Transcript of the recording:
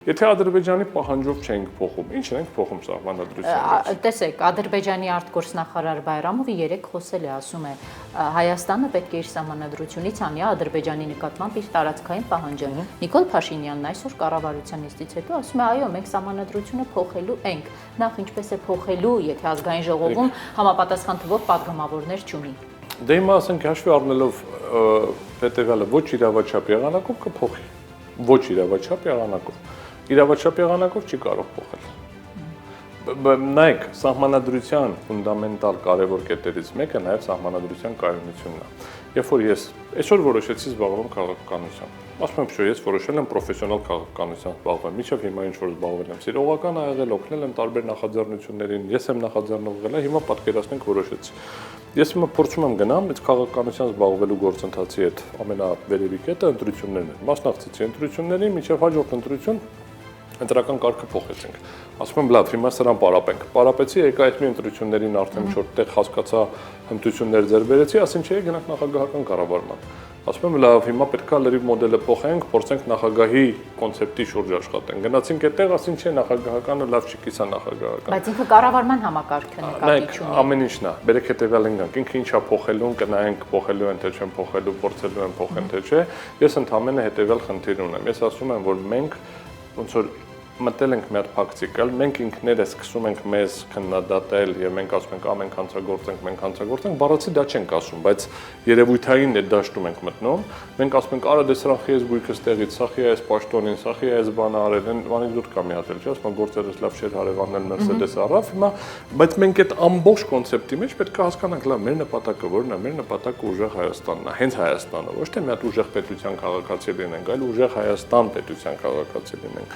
Եթե Ադրբեջանի պահանջով չենք փոխում, ինչ ենք փոխում սահմանադրության։ Տեսեք, Ադրբեջանի արտգործնախարար Բայրամովը երեք խոսել է, ասում է, Հայաստանը պետք է իր սահմանադրությունից անի Ադրբեջանի նկատմամբ իր տարածքային պահանջը։ Նիկոլ Փաշինյանն այսօր կառավարության նիստից հետո ասում է, այո, մենք սահմանադրությունը փոխելու ենք։ Նախ ինչպես է փոխելու, եթե ազգային ժողովում համապատասխան թվով падգամավորներ չունի։ Դե հիմա ասենք հաշվի առնելով հետեւյալը ոչ իրավաչափ եղանակով կփոխի։ Ոչ իրավաչափ եղանակով։ Իրավաչափ եղանակով չի կարող փոխել։ Նայեք, սահմանադրության ֆունդամենտալ կարևոր կետերից մեկը նաև սահմանադրության կայունությունն է։ Երբ որ ես այսօր որոշեցի զբաղվել քաղաքականությամբ, ասում եմ, ես որոշել եմ պրոֆեսիոնալ քաղաքականությամբ զբաղվել, մինչև հիմա ինչ որ զբաղվել եմ, սիրողական ա եղել, օգնել եմ տարբեր նախաձեռնություններին, ես եմ նախաձեռնողել, հիմա պատկերացնենք որոշեցի։ Ես հիմա փորձում եմ գնամ այդ քաղաքականությամբ զբաղվելու գործընթացի հետ ամենավերևի կետը ընտրություններն են։ Մասնակցեցի ընտրություններին, մինչև հաջորդ ընտրություն ընտրական կարգը փոխեցինք։ Ասում եմ, լավ, հիմա սրան պարապենք։ Պարապեցի, եկա այդ մի ընտրություններին արդեն ինչ որ տեղ հասկացա, հմտություններ ձեռ բերեցի, ասին չէ, գնանք նախագահական կառավարման։ Ասում եմ, լավ, հիմա պետքա լրիվ մոդելը փոխենք, փորձենք նախագահի կոնցեպտի շուրջ աշխատենք։ Գնացինք այդտեղ, ասին չէ, նախագահականը լավ չի կիսա նախագահական։ Բայց ինքը կառավարման համակարգը նկատի չունի։ Ամեն ինչն է։ Բերեք հետեւյալն գանք, ինքը ինչա փոխելուն, կնայենք փոխելու են թե չեն փոխելու, փորձելու են փոխեն թե չէ։ Ես ընդհանրապես հետեւյալ խնդիր ունեմ։ Ես ասում եմ, որ մենք ոնց որ մտել ենք մի հատ փակցիկալ, մենք ինքներս սկսում ենք մեզ քննադատել եւ մենք ասում ենք ամեն մենք հանցագործենք, բառացի դա չենք ասում, բայց երևույթային այդ դաշտում ենք մտնում, մենք ասում ենք արա դե սրանք ես գույքը ստեղից, սախի այս պաշտոնին, սախի այս բանը արել են, անեկդոտ կա մի հատ էլ, չէ՞, ասում գործերս լավ չէր հարևանն էլ Mercedes առավ, հիմա, բայց մենք այդ ամբողջ կոնցեպտի մեջ պետք է հասկանանք, լավ, մեր նպատակը որն է, մեր նպատակը ուժեղ Հայաստանն է, հենց Հայաստանը, ոչ թե մի հատ ուժեղ պետության քաղաքացի լինենք, այլ ուժեղ Հայաստան պետության քաղաքացի լինենք։